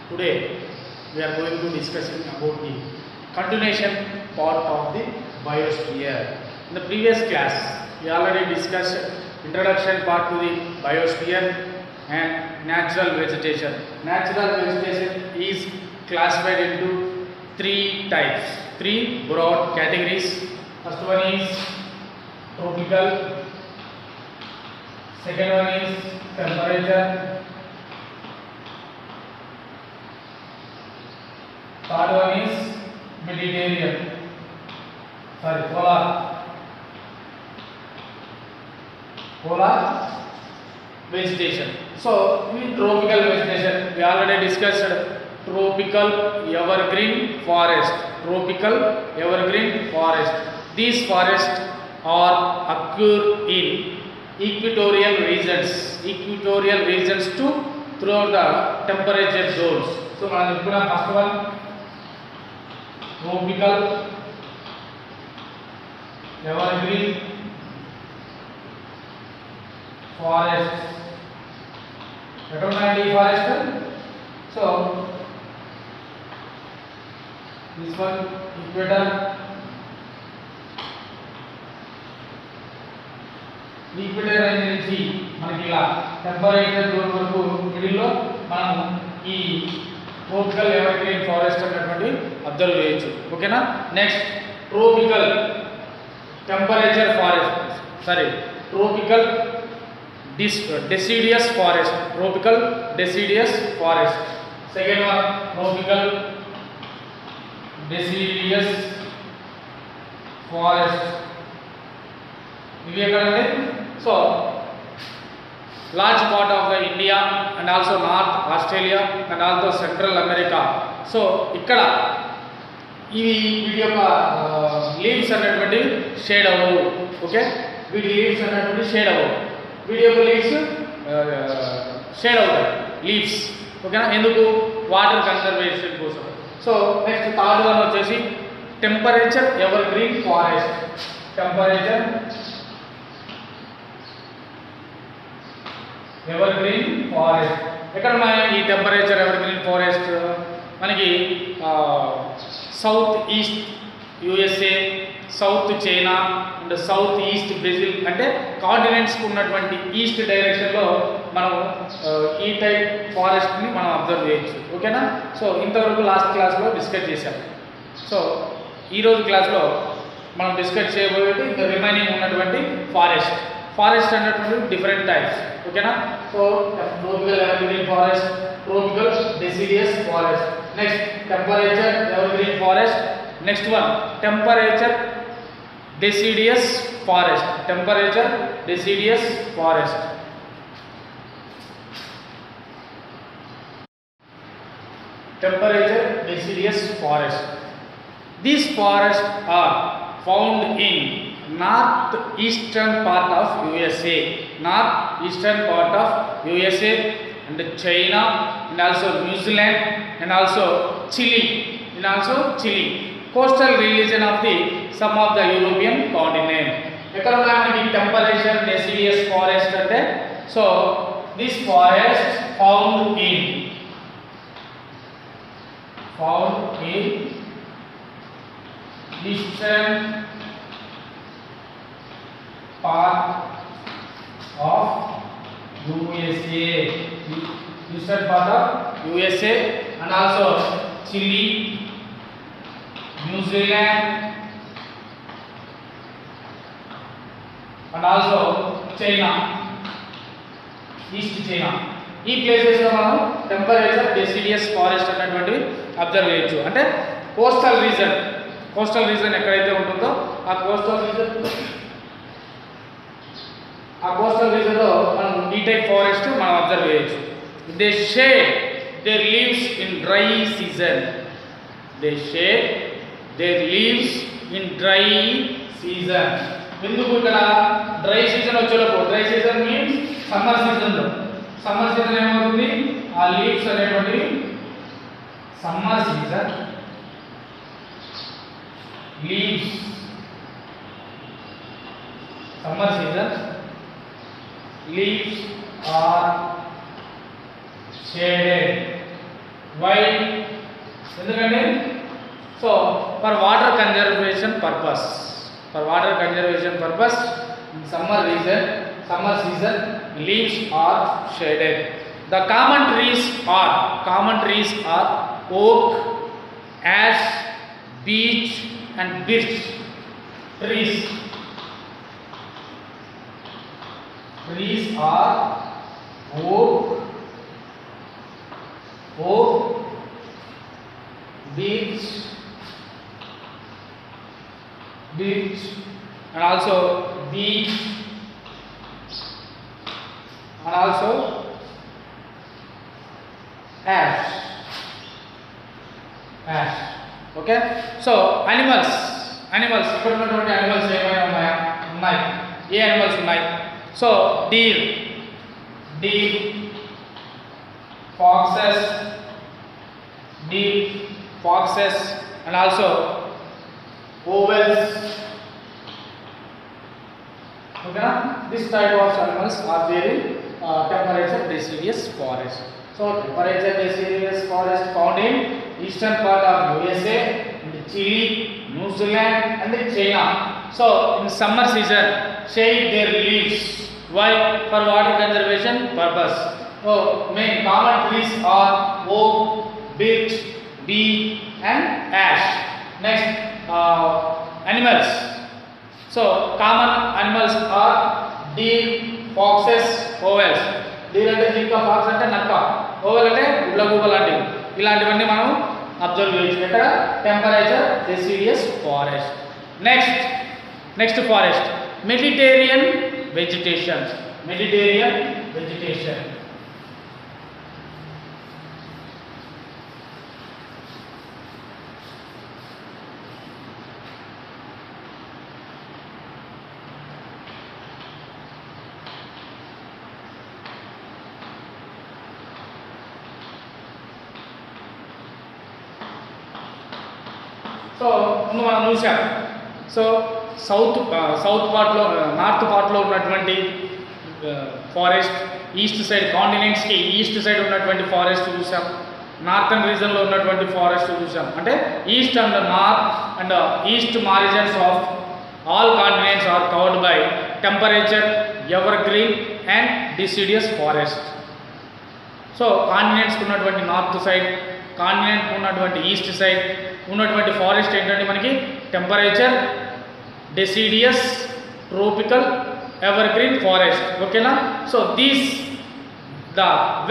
Today we are going to discussing about the continuation part of the biosphere. In the previous class, we already discussed introduction part to the biosphere and natural vegetation. Natural vegetation is classified into three types, three broad categories. First one is tropical, second one is temperature, third one is Mediterranean, polar vegetation. So in tropical vegetation, we already discussed tropical evergreen forest. These forests are occur in equatorial regions to throughout the temperature zones. So first one tropical evergreen forest. Forest. So this one equator. Equator range నుంచి మనకి ఇలా temperature zone వరకు మిడిల్లో మనం ఈ tropical evergreen forest అనేటువంటి observe చేయొచ్చు. ఓకేనా. Next tropical temperature forest, tropical deciduous forest. Second one tropical deciduous forest. ఇవి ఎక్కడండి? So large part of the India and also North Australia and also Central America. So ఇక్కడ వీటి యొక్క leaves అనేటువంటి shade అవ్వవు. ఓకే, వీటి లీవ్స్ అనేటువంటి shade అవ్వవు. వీటి యొక్క లీవ్స్ షేడ్ అవుతాయి లీవ్స్. ఓకేనా, ఎందుకు? వాటర్ కన్జర్వేషన్ కోసం. సో నెక్స్ట్ థర్డ్ వన్ వచ్చేసి temperature evergreen forest. Evergreen forest ఎక్కడ ఉన్నాయి? ఈ టెంపరేచర్ ఎవర్గ్రీన్ ఫారెస్ట్ మనకి south east USA, south China and south east Brazil, అంటే కాంటినెంట్స్కి ఉన్నటువంటి ఈస్ట్ డైరెక్షన్లో మనం ఈ టైప్ ఫారెస్ట్ని మనం అబ్జర్వ్ చేయొచ్చు. ఓకేనా. సో ఇంతవరకు లాస్ట్ క్లాస్లో డిస్కస్ చేశాం. సో ఈరోజు క్లాస్లో మనం డిస్కస్ చేయబోయేది ఇంకా రిమైనింగ్ ఉన్నటువంటి ఫారెస్ట్ అనేటువంటి డిఫరెంట్ టైప్స్. ఓకేనా. So tropical evergreen forest, tropical deciduous forest. Next temperature evergreen forest. Next one temperature deciduous forest. These forests are found in northeastern part of USA and China and also New Zealand and also Chile, coastal region of the some of the European continent. ఎక్కడ ఉన్నాయి మనకి temperature deciduous forest అంటే? So this forest found in eastern part of USA and also Chile, New Zealand and also China, East China. ఈ ప్లేసెస్లో మనం temperature deciduous forest అనేటువంటి observe చేయొచ్చు. అంటే కోస్టల్ రీజన్ ఎక్కడైతే ఉంటుందో ఆ కోస్టల్ రీజన్లో మనం ఈ టైప్ ఫారెస్ట్ మనం అబ్జర్వ్ చేయొచ్చు. They shed their leaves in dry season. ఎందుకు ఇక్కడ డ్రై సీజన్ వచ్చేటప్పుడు? Dry season means summer season ఏమవుతుంది? ఆ లీవ్స్ అనేటువంటివి summer season leaves are shaded. Why ఎందుకంటే so for water conservation purpose in summer season leaves are shaded. The common trees are oak, ash, beech and birch trees are oak, beech and also beech and also ash. Okay, so animals ఇక్కడ ఉన్నటువంటి animals ఏమైనా ఉన్నాయి ఏ animals ఉన్నాయి so deer foxes and also owls. Okay, this type of animals are there in temperature deciduous forest. So temperature deciduous forest found in eastern part of USA, in Chile, New Zealand and China. So in summer season shade their leaves. Why? For water conservation purpose. So main common trees are oak, birch, beech and ash. Next animals. So common animals are deer, foxes, owls. Deer అంటే జింక, fox అంటే నక్క, owl అంటే గుడ్లగూబ లాంటివి. ఇలాంటివన్నీ మనం observe చేయొచ్చు ఎక్కడ temperature deciduous forest. Next forest Mediterranean vegetation. So ముందు మనం చూసాం సో సౌత్ పార్ట్లో నార్త్ పార్ట్లో ఉన్నటువంటి ఫారెస్ట్, ఈస్ట్ సైడ్ కాంటినెంట్స్కి ఈస్ట్ సైడ్ ఉన్నటువంటి ఫారెస్ట్ చూసాం, నార్థన్ రీజన్లో ఉన్నటువంటి ఫారెస్ట్ చూసాం. అంటే east and north and east margins of all continents are covered by temperature ever green and deciduous forest. So కాంటినెంట్స్కి ఉన్నటువంటి నార్త్ సైడ్, కాంటినెంట్ ఉన్నటువంటి ఈస్ట్ సైడ్ ఉన్నటువంటి ఫారెస్ట్ ఏంటంటే మనకి temperature deciduous tropical ever green forest. ఓకేనా? So these the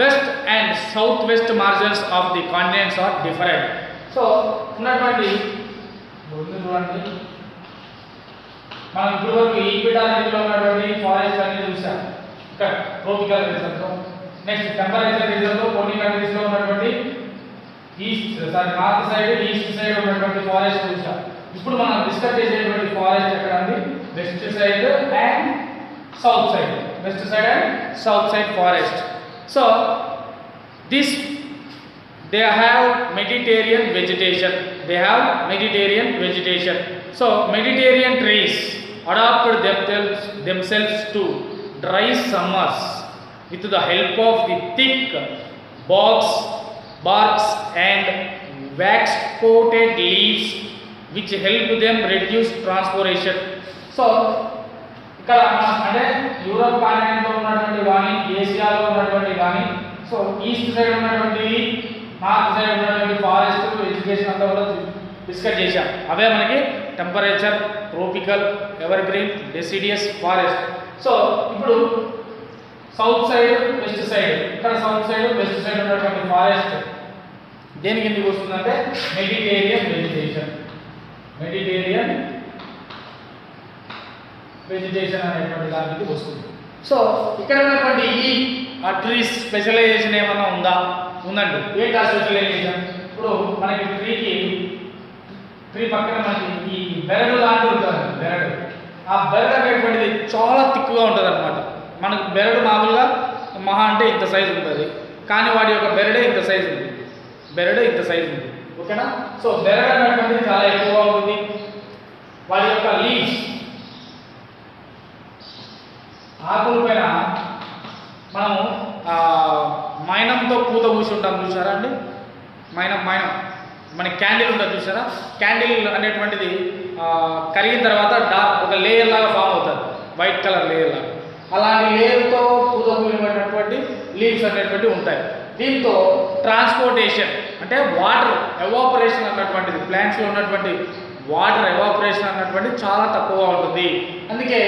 west and south west margins of the continents are different. So ఉన్నటువంటి చూడండి మనం ఇప్పుడు వరకు ఈక్వెటార్ రీజియన్లో ఉన్నటువంటి ఫారెస్ట్ అన్ని చూసాం, ఇక్కడ ట్రోపికల్ రీజన్లో. నెక్స్ట్ టెంపరేచర్ రీజన్లో కొన్ని కంట్రీస్లో ఉన్నటువంటి నార్త్ సైడ్ ఈస్ట్ సైడ్ ఉన్నటువంటి ఫారెస్ట్ చూసాం. ఇప్పుడు మనం డిస్కస్ చేసేటువంటి ఫారెస్ట్ ఎక్కడ ఉంది? West side and south side forest. So this they have Mediterranean vegetation. So Mediterranean trees adapted themselves to dry summers with the help of the thick barks and wax coated leaves which help them reduce transpiration. So ఇక్కడ అంటే Europe కాంటినెంట్లో ఉన్నటువంటి కానీ ఏషియాలో ఉన్నటువంటి కానీ so east side ఉన్నటువంటి north side ఉన్నటువంటి forest education అంతా కూడా డిస్కస్ చేశాం. అవే మనకి temperature tropical ever green deciduous forest. So ఇప్పుడు సౌత్ సైడ్ వెస్ట్ సైడ్, ఇక్కడ సౌత్ సైడ్ వెస్ట్ సైడ్ ఉన్నటువంటి ఫారెస్ట్ దేని కిందకి వస్తుందంటే మెడిటేరియన్ వెజిటేషన్ అనేటువంటి దానికి వస్తుంది. సో ఇక్కడ ఉన్నటువంటి ఈ ట్రీస్ స్పెషలైజేషన్ ఏమన్నా ఉందండి. ఏంటి ఆ స్పెషలైజేషన్? ఇప్పుడు మనకి ట్రీ పక్కన మనకి ఈ బెరడు లాంటి ఉంటుంది. ఆ బెరడు అనేటువంటిది చాలా థిక్గా ఉంటుంది అనమాట. మనకు బెరడు మామూలుగా మహా అంటే ఇంత సైజు ఉంటుంది, కానీ వాడి యొక్క బెరడే ఇంత సైజు ఉంది. ఓకేనా? సో బెరడు అనేటువంటిది చాలా ఎక్కువగా ఉంటుంది. వాడి యొక్క లీవ్స్ ఆకుల పైన మనము మైనంతో పూత పూసి ఉంటాం చూసారా అండి? మైనం మైనం మన క్యాండిల్ ఉంటుంది చూసారా, క్యాండిల్ అనేటువంటిది కరిగిన తర్వాత ఒక లేయర్ లాగా ఫామ్ అవుతుంది, వైట్ కలర్ లేయర్ లాగా. అలాంటి లేయర్తో పూతపూయబడినటువంటి లీవ్స్ అనేటువంటివి ఉంటాయి. దీంతో ట్రాన్స్పోర్టేషన్ అంటే వాటర్ ఎవాపరేషన్ అన్నటువంటిది, ప్లాంట్స్లో ఉన్నటువంటి వాటర్ ఎవాపరేషన్ అన్నటువంటిది చాలా తక్కువగా ఉంటుంది. అందుకే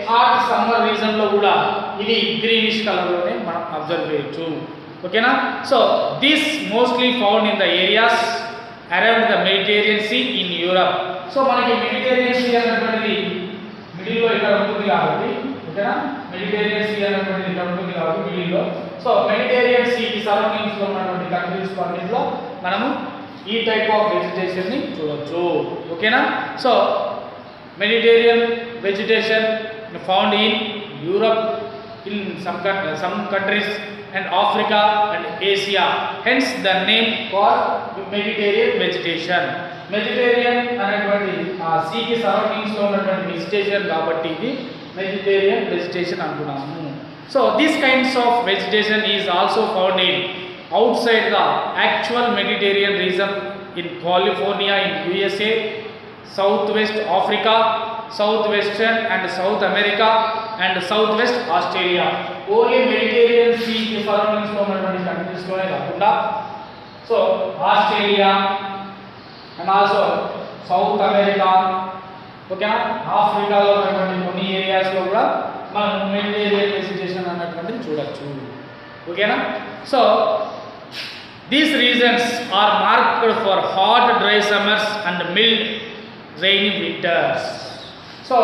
హాట్ సమ్మర్ రీజన్లో కూడా ఇది గ్రీనిష్ కలర్లోనే మనం అబ్జర్వ్ చేయొచ్చు. ఓకేనా. So this mostly found in the areas around the Mediterranean sea in Europe. So మనకి మెడిటేరియన్ సీ అన్నటువంటిది మిడిల్లో ఇక్కడ ఉంటుంది కాబట్టి, ఓకేనా, మెడిటేరియన్ సీ అన్నటువంటిది ఇక్కడ ఉంటుంది కాబట్టి మిడిల్లో. సో మెడిటేరియన్ సీకి సరౌండింగ్స్లో ఉన్నటువంటి కంట్రీస్ అన్నింటిలో మనము ఈ టైప్ ఆఫ్ వెజిటేషన్ని చూడొచ్చు. ఓకేనా. So Mediterranean vegetation found in Europe, in some countries and Africa and Asia, hence the name called Mediterranean vegetation. Mediterranean అనేటువంటి ఆ సీ కి సరౌండింగ్స్ లో ఉన్నటువంటి వెజిటేషన్ కాబట్టి ఇది మెడిటేరియన్ వెజిటేషన్ అంటున్నాము. So this kinds of vegetation is also found in outside the actual Mediterranean region in California in USA, southwest Africa, southwestern and South America and southwest Australia. Only Mediterranean Sea కి surroundings లో ఉన్నటువంటి countries లోనే కాకుండా so Australia and also south America, ఓకేనా, ఆఫ్రికాలో ఉన్నటువంటి కొన్ని ఏరియాస్లో కూడా మనం మెడిటేరియన్ వెజిటేషన్ అన్నటువంటిది చూడొచ్చు. ఓకేనా. So these regions are marked for hot dry summers and mild rainy winters. So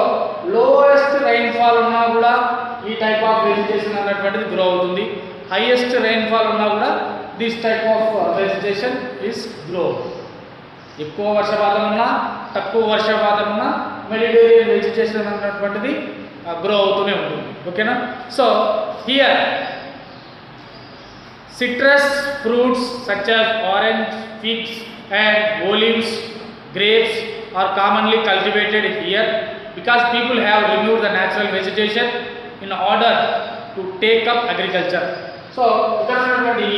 lowest rainfall ఉన్నా కూడా ఈ టైప్ ఆఫ్ వెజిటేషన్ అన్నటువంటిది గ్రో అవుతుంది. హైయెస్ట్ రైన్ఫాల్ ఉన్నా కూడా this type of vegetation is grow. ఎక్కువ వర్షపాతం ఉన్నా తక్కువ వర్షపాతం ఉన్నా మెడిటేరియన్ వెజిటేషన్ అన్నటువంటిది గ్రో అవుతూనే ఉంటుంది. ఓకేనా. So here citrus fruits such as orange, figs and olives, grapes are commonly cultivated here because people have removed the natural vegetation in order to take up agriculture. So ఇక్కడ ఉన్నటువంటి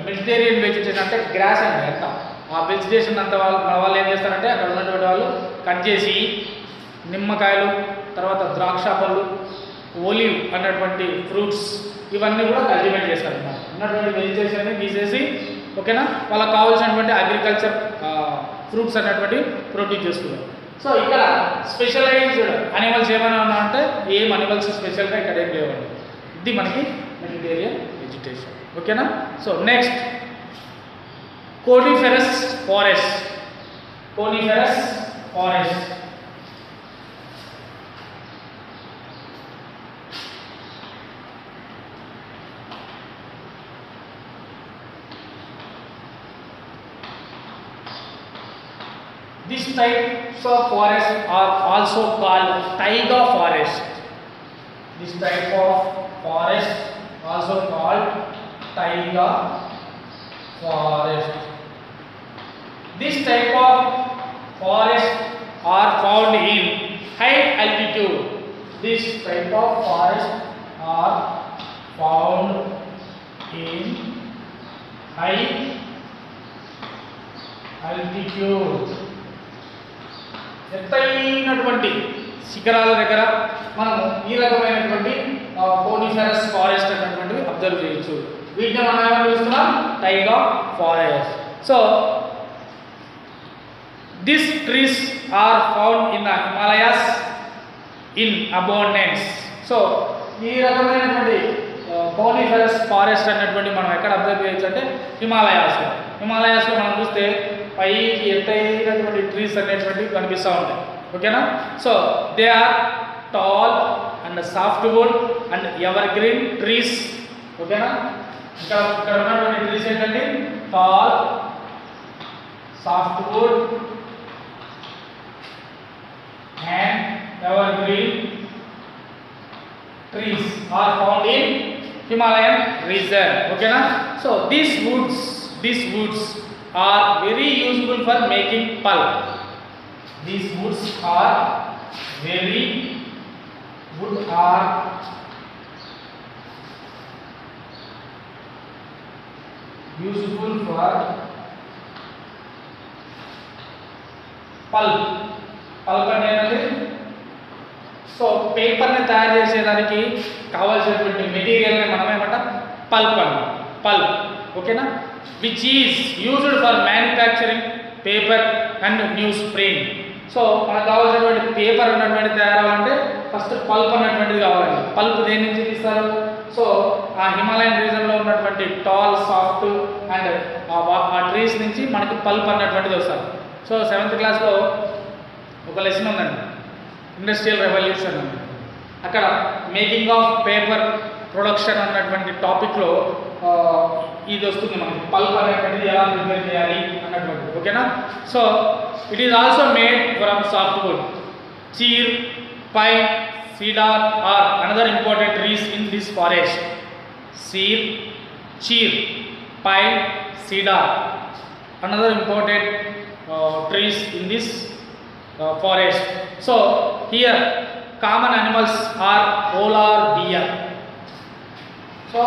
vegetarian vegetation అంటే gross అండి అంతా, ఆ vegetation అంతా మన వాళ్ళు ఏం చేస్తారంటే అక్కడ ఉన్నటువంటి వాళ్ళు కట్ చేసి నిమ్మకాయలు, తర్వాత ద్రాక్ష పళ్ళు, ఓలివ్ అన్నటువంటి ఫ్రూట్స్ ఇవన్నీ కూడా కల్టివేట్ చేస్తారు అన్నమాట. ఉన్నటువంటి వెజిటేషన్ని తీసేసి, ఓకేనా, వాళ్ళకి కావాల్సినటువంటి అగ్రికల్చర్ ఫ్రూట్స్ అన్నటువంటి ప్రొడ్యూస్ చేసుకున్నారు. సో ఇక్కడ స్పెషలైజ్డ్ అనిమల్స్ ఏమైనా ఉన్నా అంటే ఏం అనిమల్స్ స్పెషల్గా ఇక్కడ ఏం లేవండి. ఇది మనకి మెడిటేరియన్ వెజిటేషన్. ఓకేనా. So next coniferous forest. Coniferous forest These types of forests are also called taiga forest. This type of forest also called taiga forest. This type of forest are found in high altitude. This type of forest are found in high altitude. ఎత్తైనటువంటి శిఖరాల దగ్గర మనము ఈ రకమైనటువంటి coniferous forest అనేటువంటివి observe చేయొచ్చు. వీటిని మనం ఏమైనా చూస్తున్నాం, taiga forest. So this trees are found in the Himalayas in abundance. So ఈ రకమైనటువంటి కోనిఫెరస్ ఫారెస్ట్ అనేటువంటి మనం ఎక్కడ అబ్జర్వ్ చేయొచ్చు అంటే హిమాలయాస్లో. హిమాలయాస్లో మనం చూస్తే పైకి ఎత్తైనటువంటి ట్రీస్ అనేటువంటివి కనిపిస్తూ ఉంటాయి. ఓకేనా. So they are tall and soft wood and evergreen trees. ఓకేనా. ఇక్కడ ఉన్నటువంటి ట్రీస్ ఏంటంటే tall, soft wood and evergreen trees are found in Himalayan region. Okay na. So these woods are very useful for making pulp. These woods are useful for pulp. Pulp అంటే ఏంటంటే so పేపర్ని తయారు చేసేదానికి కావాల్సినటువంటి మెటీరియల్ని మనం ఏమంటాం pulp అంటాం. పల్ప్ ఓకేనా. Which is used for manufacturing paper and news print. So మనకు కావాల్సినటువంటి పేపర్ అన్నటువంటి తయారవ్వాలంటే ఫస్ట్ పల్ప్ అన్నటువంటిది కావాలండి. పల్ప్ దేని నుంచి తీస్తారు? సో ఆ హిమాలయన్ రీజన్లో ఉన్నటువంటి టాల్ సాఫ్ట్ అండ్ ఆ ట్రీస్ నుంచి మనకి పల్ప్ అన్నటువంటిది వస్తారు. సో 7th క్లాస్లో ఒక లెసన్ ఉందండి, ఇండస్ట్రియల్ రెవల్యూషన్ అని. అక్కడ మేకింగ్ ఆఫ్ పేపర్ ప్రొడక్షన్ అన్నటువంటి టాపిక్లో ఇది వస్తుంది మనకి, పల్ప్ అనేటువంటిది ఎలా ప్రిపేర్ చేయాలి అన్నటువంటిది ఓకేనా. So it is also made from softwood. Cheer, pine, cedar are another important trees in this forest. Cheer, pine, cedar, another important trees in this forest. So here common animals are polar bear. So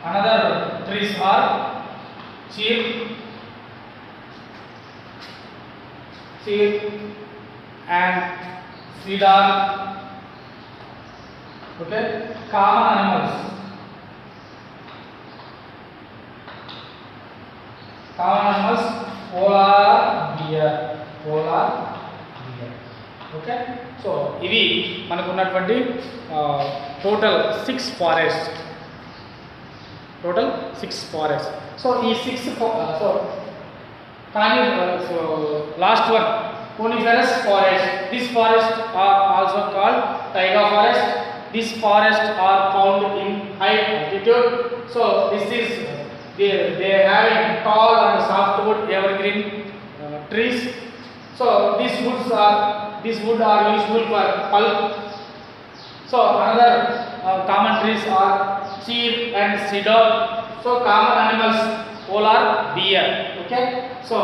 another trees are cheer and cedar. Okay, common animals. Common animals, polar bear. Okay, so ఇవి మనకు ఉన్నటువంటి total 6 forest. So ఈ 6 so కానీ so last one coniferous forest. This forest are also called taiga forest. These forests are found in high altitude. So this is they having tall and softwood evergreen trees. So these wood are useful for pulp. So another common trees are cheer and cedar. So common animals polar bear. Okay, so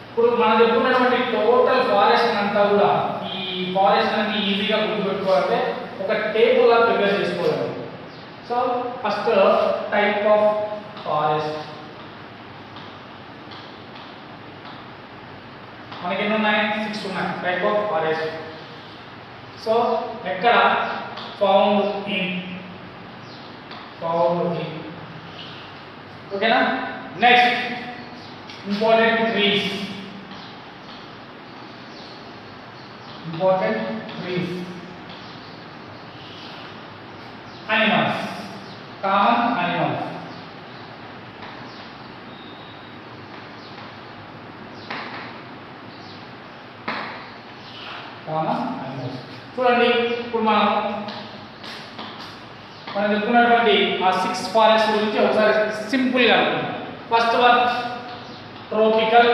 ఇప్పుడు మనం చెప్పుకున్నటువంటి total forest అంతా కూడా ఈ forest అన్ని ఈజీగా గుర్తుపెట్టుకోవాలంటే ఒక table లా prepare చేసుకోవాలి. So first type of forest మనకి ఎన్ని ఉన్నాయి? 6 ఉన్నాయి టైప్ ఆఫ్ ఫారెస్ట్. సో ఎక్కడ ఫౌండ్ ఇన్ ఓకేనా. Next important trees. Animals, common animals. చూడండి ఇప్పుడు మనం చెప్పుకున్నటువంటి ఆ 6 ఫారెస్ట్ గురించి ఒకసారి సింపుల్గా అనుకుందాం. First one tropical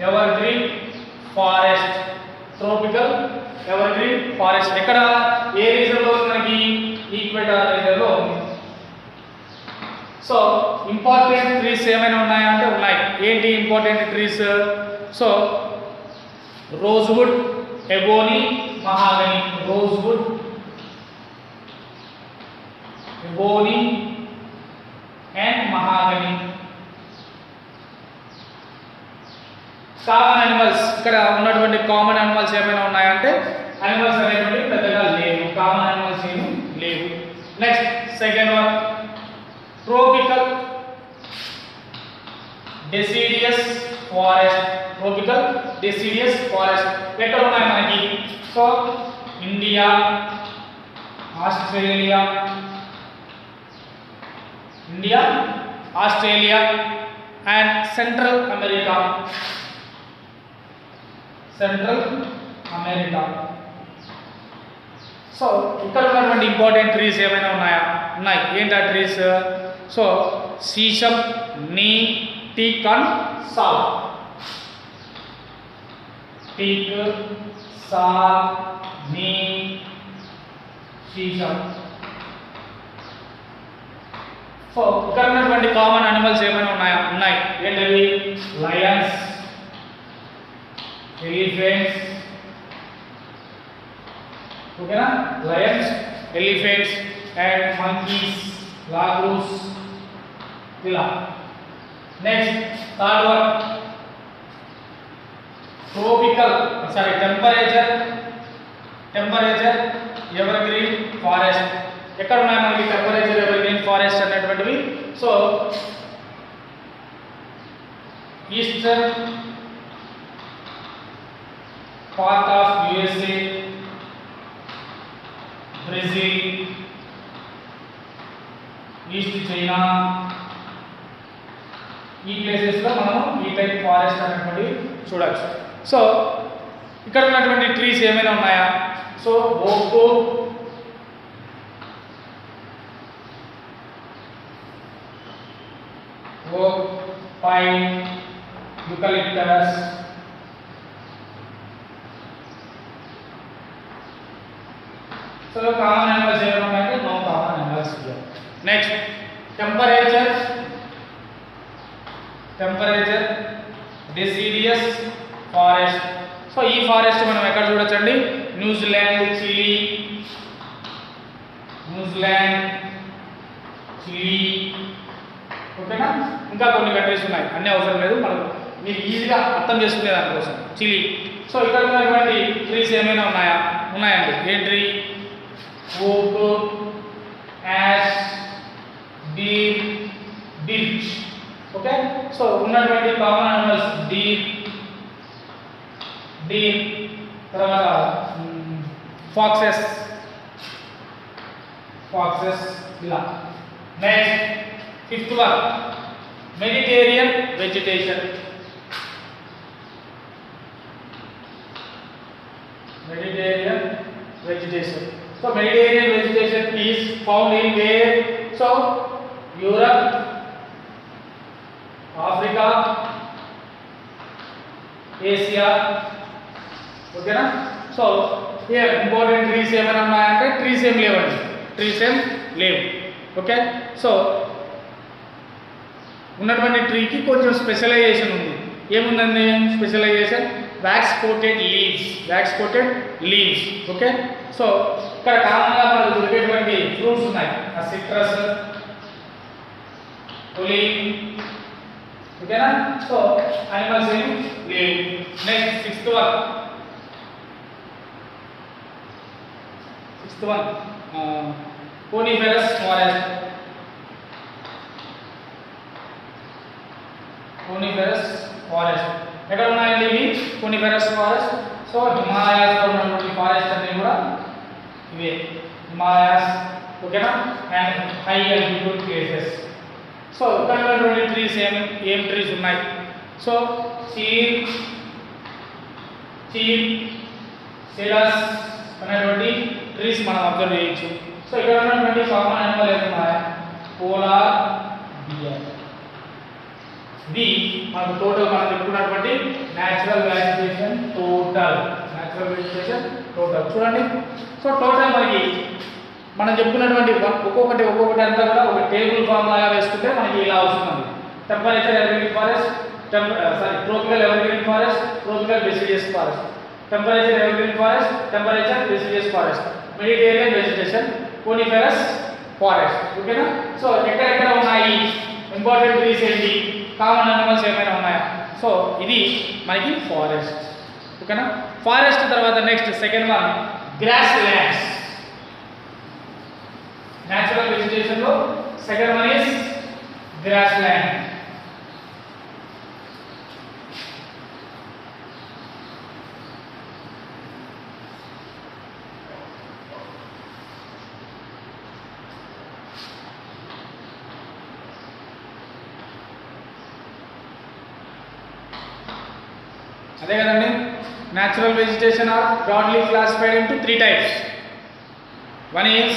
evergreen forest. Tropical evergreen forest ఎక్కడ ఏ రీజన్లో మనకి ఈక్వేటర్ రీజన్లో ఉంది. సో ఇంపార్టెంట్ ట్రీస్ ఏమైనా ఉన్నాయా అంటే ఉన్నాయి. ఏంటి important trees? So rosewood, ebony, mahogany. Rosewood, ebony and mahogany. Common animals ఇక్కడ ఉన్నటువంటి కామన్ యానిమల్స్ ఏమైనా ఉన్నాయంటే యానిమల్స్ అనేటువంటి పెద్దగా లేవు, కామన్ యానిమల్స్ ఏమి లేవు. Next second one tropical deciduous forest. Tropical deciduous forest ఎక్కడ ఉన్నాయి మనకి? So India, Australia and central America. So ఇక్కడ ఉన్నటువంటి ఇంపార్టెంట్ ట్రీస్ ఏమైనా ఉన్నాయా? ఉన్నాయి. ఏంటి ఆ ట్రీస్? సో సీసం, నీ, టీక్ అండ్ సాల్. టీక్, సాల్, నీ, సీసం. సో ఇక్కడ ఉన్నటువంటి కామన్ యానిమల్స్ ఏమైనా ఉన్నాయా? ఉన్నాయి. ఏంటవి? Lions, elephants. ఓకేనా. లయన్స్, ఎలిఫెంట్స్ అండ్ మంకీస్, లాగూస్ ఇలా. Next third one tropical sorry temperature ever green forest. ఎక్కడ ఉన్నాయి మనకి టెంపరేచర్ ఎవర్ గ్రీన్ ఫారెస్ట్ అనేటువంటివి? So eastern part of USA, Brazil, east China, ఈ ప్లేసెస్లో మనం ఈ టైప్ ఫారెస్ట్ అనేటువంటివి చూడవచ్చు. సో ఇక్కడ ఉన్నటువంటి ట్రీస్ ఏమైనా ఉన్నాయా? So oak, oak, pine, eucalyptus, so common animals ఏమైనా ఉన్నాయంటే no common animals. Next temperature deciduous forest. So ఈ ఫారెస్ట్ మనం ఎక్కడ చూడొచ్చండి? న్యూజిలాండ్, చిలీ, ఓకేనా? ఇంకా కొన్ని కంట్రీస్ ఉన్నాయి, అన్ని అవసరం లేదు, మనం మీరు ఈజీగా అర్థం చేసుకునే దానికోసం. చిలీ. సో ఇక్కడ ఉన్నటువంటి ట్రీస్ ఏమైనా ఉన్నాయండి. ఏం ట్రీ? ఓక్, యాష్, బీర్, బిర్చ్. ఓకే. సో ఉన్నటువంటి కామన్ యానిమల్స్ డీర్, తర్వాత ఫాక్సెస్ ఇలా. Next fifth one Mediterranean vegetation. So Mediterranean vegetation is found in where? So Europe, Africa, Asia. Okay na? So here important trees ఏమైనా ఉన్నాయంటే trees ఏం లేవు. Okay. So ఉన్నటువంటి ట్రీకి కొంచెం specialization ఉంది. ఏముందండి specialization? Wax coated leaves. Okay. So ఇక్కడ కామన్గా మనకు దొరికేటువంటి ఫ్రూట్స్ ఉన్నాయి. Citrus, olive. ఓకేనా? సో యానిమల్స్ ఏమి లేవు. Next sixth one coniferous forest. ఎక్కడ ఉన్నాయండి ఇవి? Coniferous forest. సో హిమాలయాస్లో ఉన్నటువంటి ఫారెస్ట్ అన్ని కూడా ఇవే, హిమాలయాస్. ఓకేనా? And high altitude places. So ఇక్కడ ఉన్నటువంటి ట్రీస్ ఏం ట్రీస్ ఉన్నాయి? సో చీర్, సిడస్ అనేటువంటి ట్రీస్ మనం అబ్జర్వ్ చేయొచ్చు. సో ఇక్కడ ఉన్నటువంటి కామన్ యానిమల్ ఏమున్నాయి? Polar beer. ఇది మనకు టోటల్ మనం చెప్పుకున్నటువంటి న్యాచురల్ వెజిటేషన్ టోటల్ చూడండి. సో టోటల్ మనకి మనం చెప్పుకున్నటువంటి ఒక్కొక్కటి అంతా కూడా ఒక టేబుల్ ఫామ్ లాగా వేసుకుంటే మనకి ఇలా వస్తుంది. Temperature evergreen forest, tropical evergreen forest, tropical deciduous forest. Temperature evergreen forest, temperature deciduous forest, Mediterranean vegetation, coniferous forest. ఓకేనా? సో ఎక్కడెక్కడ ఉన్నాయి ఇంపార్టెంట్ ట్రీస్ ఏంటి, కామన్ యానిమల్స్ ఏమైనా ఉన్నాయా? సో ఇది మనకి ఫారెస్ట్. ఓకేనా? ఫారెస్ట్ తర్వాత next second one grass lands. Natural vegetation లో second one is grass land. అదే కదండి. Natural vegetation are broadly classified into 3 types. One is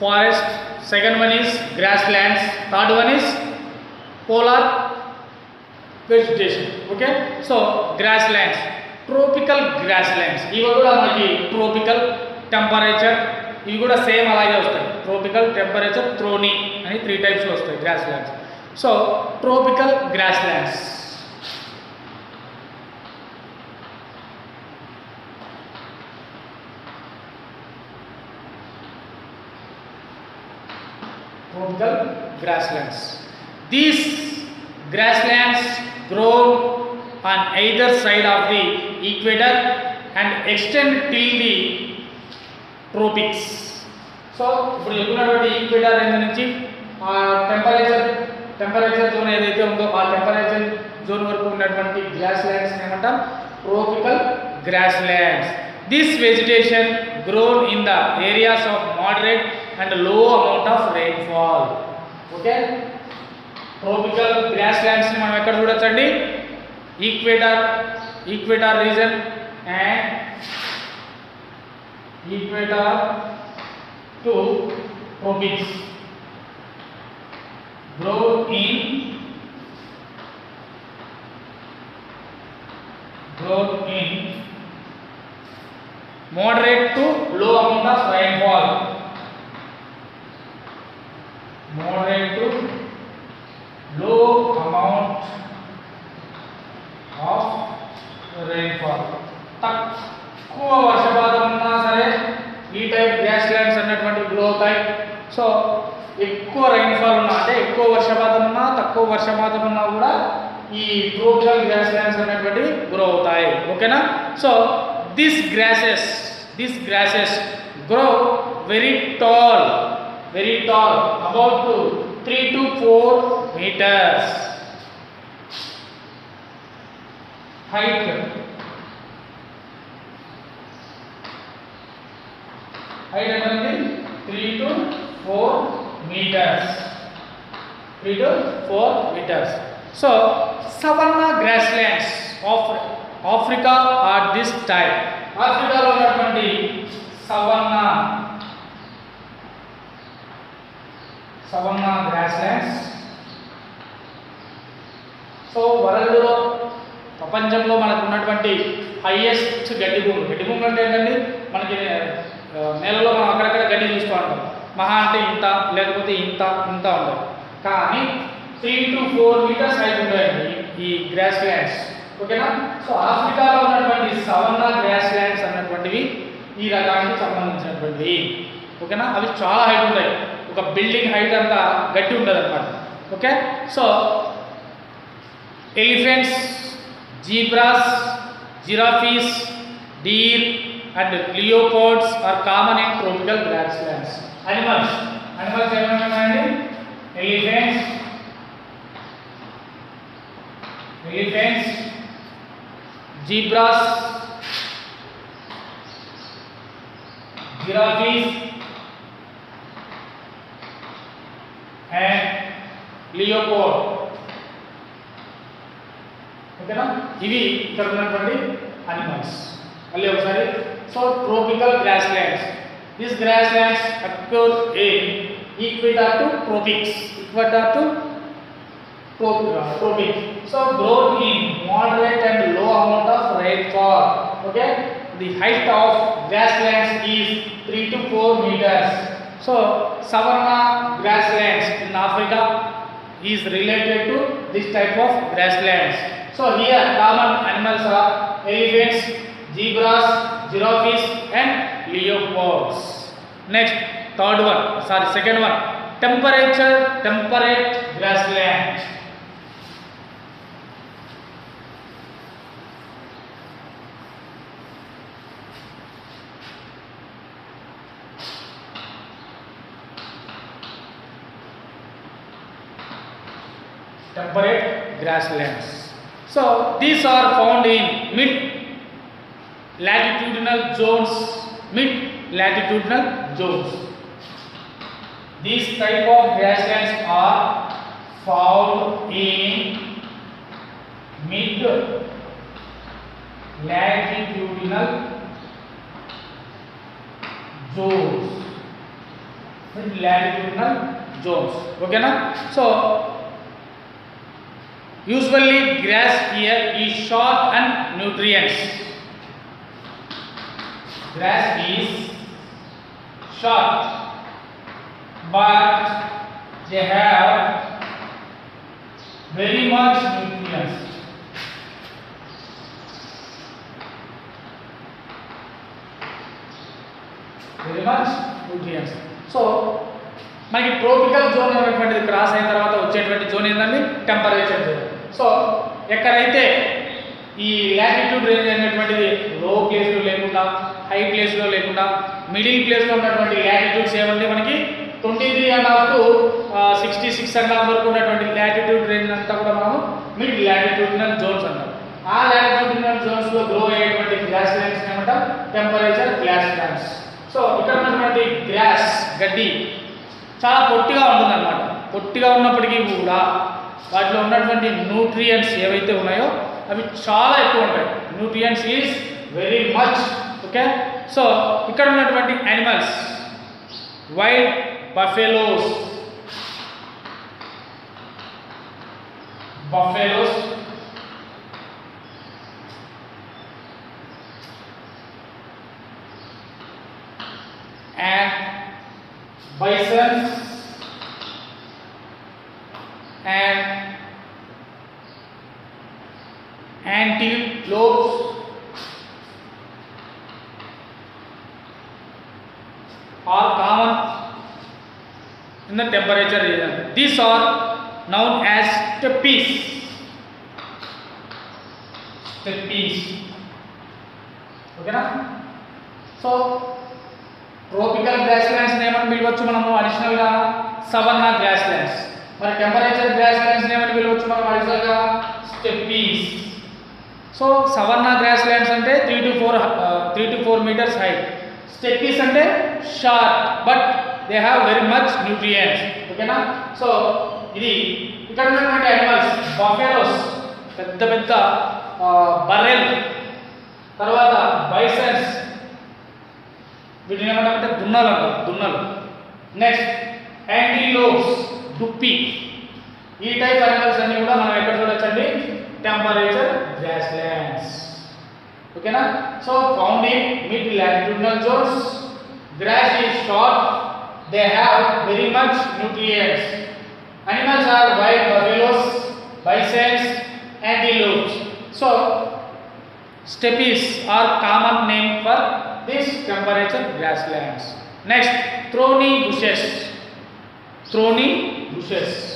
forest, second one is grasslands, third one is polar vegetation. Okay, so grasslands, tropical grasslands, ఇవి కూడా మనకి tropical temperature, ఇవి కూడా same అలాగే వస్తాయి. Tropical temperature త్రోనీ అని 3 types లో వస్తాయి గ్రాస్లాండ్స్. So tropical గ్రాస్లాండ్స్ These grasslands grow on either side of the equator and extend till the tropics. So ఇప్పుడు చెప్పినటువంటి ఈక్వేటర్ రేంజ్ నుంచి ఆ టెంపరేచర్ జోన్ ఏదైతే ఉందో ఆ టెంపరేచర్ జోన్ వరకు ఉన్నటువంటి గ్రాస్ ల్యాండ్స్ ఏమంటాం tropical grass lands. This vegetation grown in the areas of moderate and low amount of rainfall. Okay, tropical grass lands ని మనం ఎక్కడ చూడొచ్చండి? Equator region and equator to tropics grow in moderate to low amount of rainfall. Moderate to low amount of rainfall. తక్కువ వర్షపాతం ఉన్నా సరే ఈ type grass lands అన్నటువంటి గ్రో అవుతాయి. సో ఎక్కువ రైన్ఫాల్ ఉన్నా అంటే ఎక్కువ వర్షపాతం ఉన్నా తక్కువ వర్షపాతం ఉన్నా కూడా ఈ ట్రోపికల్ గ్రాస్ ల్యాండ్స్ అనేటువంటి గ్రో అవుతాయి. ఓకేనా? So this grasses grow very tall about 3 to 4 meters height. Height అనేది 3 to 4 meters. 3 to 4 meters. So savanna grasslands of Africa are this type. ఆఫ్రికాలో ఉన్నటువంటి savanna grasslands. సో వరల్డ్లో ప్రపంచంలో మనకు ఉన్నటువంటి హైయెస్ట్ గడ్డి భూములు అంటే ఏంటండి? మనకి నేలలో మనం అక్కడక్కడ గడ్డి చూస్తూ ఉంటాం. మహా అంటే ఇంత, లేకపోతే ఇంత ఉండదు. కానీ 3 to 4 meters హైట్ ఉంటాయండి ఈ గ్రాస్ ల్యాండ్స్. ఓకేనా? సో ఆఫ్రికాలో ఉన్నటువంటి సవన్నా గ్రాస్ ల్యాండ్స్ అన్నటువంటివి ఈ రకానికి సంబంధించినటువంటివి. ఓకేనా? అవి చాలా హైట్ ఉంటాయి. ఒక బిల్డింగ్ హైట్ అంతా గడ్డి ఉంటుంది అనమాట. Okay, so elephants, zebras, giraffes, deer and leopards are common in tropical grasslands. Animals ఏమైనా ఉన్నాయండి? Elephants, zebras, giraffes and leopard. ఓకేనా? ఇవి ఇక్కడ ఉన్నటువంటి అనిమల్స్. మళ్ళీ ఒకసారి. So tropical grasslands, these grasslands occur in equator to tropics. So grown in moderate and low amount of rainfall. Okay, the height of grasslands is 3 to 4 meters. So savanna grasslands in Africa is related to this type of grasslands. So here common animals are elephants, zebras, giraffes and leopards. Next, second one, temperate grassland. Temperate grasslands. So these are found in mid-latitudinal zones. These type of grasslands are found in mid-latitudinal zones. Okay na? So usually grass here is short and nutrients. Grass is short, but they have very much nutrients. So మనకి tropical zone అనేటువంటిది cross అయిన తర్వాత వచ్చేటువంటి zone ఏంటండి temperature zone. So ఎక్కడైతే ఈ latitude range అనేటువంటిది లో ప్లేస్లో లేకుండా హై ప్లేస్లో లేకుండా మిడిల్ ప్లేస్లో ఉన్నటువంటి లాటిట్యూడ్స్ ఏమంటే మనకి 23.5 to 66.5 వరకు ఉన్నటువంటి లాటిట్యూడ్ రేంజ్ అంతా కూడా మనం మిడ్ లాటిట్యూడినల్ జోన్స్ అంటాం. ఆ లాటిట్యూడినల్ జోన్స్లో గ్రో అయ్యేటువంటి గ్రాస్ ల్యాండ్స్ ఏమంటాం టెంపరేచర్ గ్రాస్ ల్యాండ్స్. సో ఇక్కడ ఉన్నటువంటి గ్రాస్ గడ్డి చాలా పొట్టిగా ఉంటుందన్నమాట. పొట్టిగా ఉన్నప్పటికీ కూడా వాటిలో ఉన్నటువంటి న్యూట్రియంట్స్ ఏవైతే ఉన్నాయో అవి చాలా ఎక్కువ ఉంటాయి. Nutrients is very much. Okay, so ఇక్కడ ఉన్నటువంటి animals wild buffaloes and bisons and antelopes are common in the temperature region. These are known as steppes. Okay na? So tropical grass lands ఏమని పిలవచ్చు మనము అడిషనల్గా సవర్నా గ్రాస్ ల్యాండ్స్. మరి temperature grass lands ఏమని పిలవచ్చు మనం అడిషనల్గా స్టెప్పీస్. సో సవర్నా గ్రాస్ ల్యాండ్స్ అంటే 3 to 4 meters హైట్. స్టెప్పీస్ అంటే short but they have very much nutrients. ఓకేనా? సో ఇది ఇక్కడ ఉన్నటువంటి యానిమల్స్ బఫెలోస్ పెద్ద పెద్ద బర్రెల్, తర్వాత బైసన్స్ వీటిని ఏమంటారంటే దున్నలు అంటారు, దున్నలు. నెక్స్ట్ యాంటీలోప్స్ దుప్పి. ఈ టైప్ యానిమల్స్ అన్ని కూడా మనం ఎక్కడ చూడొచ్చండి టెంపరేచర్ గ్రాస్ ల్యాండ్స్. ఓకేనా? So found in mid latitudinal zones. Grass is short, they have very much nutrients. Animals are wild buffaloes, bisons, antelopes. So steppes are common name for this temperature grasslands. Next, thorny bushes. Thorny bushes.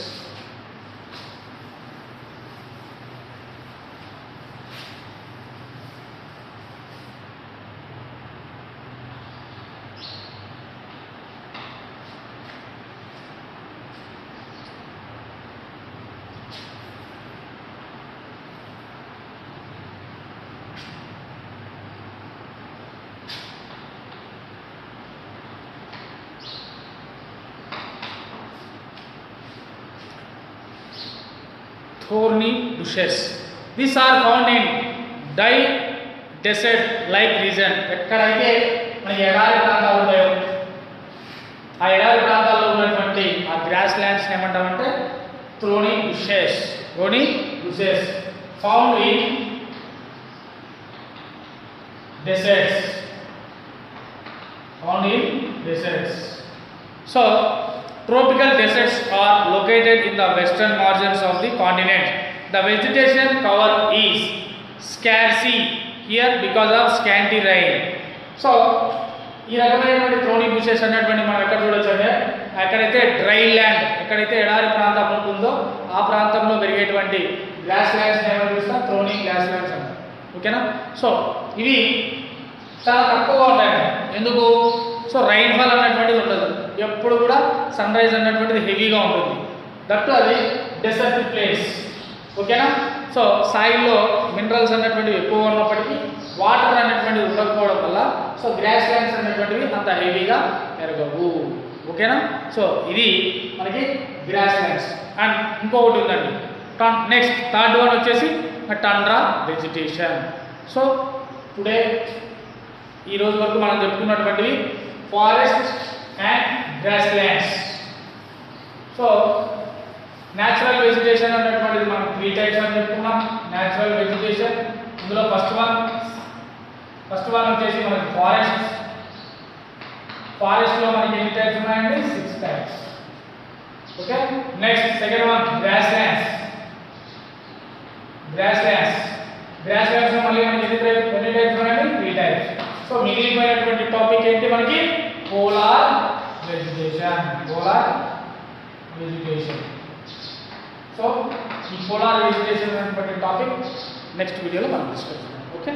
These are found in dry desert like region. ఎక్కడైతే మన ఎడారి ప్రాంతాలు ఉన్నాయో ఆ ఎడారి ప్రాంతాల్లో ఉన్నటువంటి ఆ గ్రాస్ ల్యాండ్స్ ఏమంటామంటే thorny bushes. Found in deserts. So tropical deserts are located in the western margins of the continent. The vegetation cover is scarce here because of scanty rain. So ఈ రకమైనటువంటి థ్రోనీ బుషెస్ అనేటువంటి మనం ఎక్కడ చూడొచ్చు అంటే ఎక్కడైతే dry land, ఎక్కడైతే ఎడారి ప్రాంతం ఉంటుందో ఆ ప్రాంతంలో పెరిగేటువంటి గ్రాస్ ల్యాండ్స్ ఏమని పిలుస్తాం థ్రోనీ గ్రాస్ ల్యాండ్స్ అంటారు. ఓకేనా? సో ఇవి చాలా తక్కువగా ఉంటాయండి. ఎందుకు? సో రైన్ఫాల్ అన్నటువంటిది ఉండదు, ఎప్పుడు కూడా సన్ రైజ్ అన్నటువంటిది హెవీగా ఉంటుంది. దట్టు అది డెసర్ట్ ప్లేస్. ఓకేనా? సో సాయిల్లో మినరల్స్ అన్నటువంటివి ఎక్కువ ఉన్నప్పటికీ వాటర్ అనేటువంటిది ఉండకపోవడం వల్ల సో గ్రాస్ ల్యాండ్స్ అనేటువంటివి అంత హెవీగా పెరగవు. ఓకేనా? సో ఇది మనకి గ్రాస్ ల్యాండ్స్. అండ్ ఇంకొకటి ఉందండి, నెక్స్ట్ థర్డ్ వన్ వచ్చేసి టండ్రా వెజిటేషన్. సో టుడే ఈ రోజు వరకు మనం చెప్పుకున్నటువంటివి forest and grass lands. So natural vegetation అనేటువంటిది మనం 3 టైప్స్ అని చెప్పుకున్నాం. న్యాచురల్ వెజిటేషన్, ఇందులో ఫస్ట్ వన్ వచ్చేసి మనకి ఫారెస్ట్లో మనకి ఎన్ని టైప్స్ ఉన్నాయండి? 6 types. Okay. Next second one grass lands లో మళ్ళీ మనకి ఎన్ని టైప్స్ ఉన్నాయండి? 3 టైప్స్. సో మిగిలిపోయినటువంటి టాపిక్ ఏంటి మనకి? Polar vegetation. సో ఈ పోలార్ వెజిటేషన్ అనేటువంటి టాపిక్ నెక్స్ట్ వీడియోలో మనం డిస్కస్ చేద్దాం. ఓకే.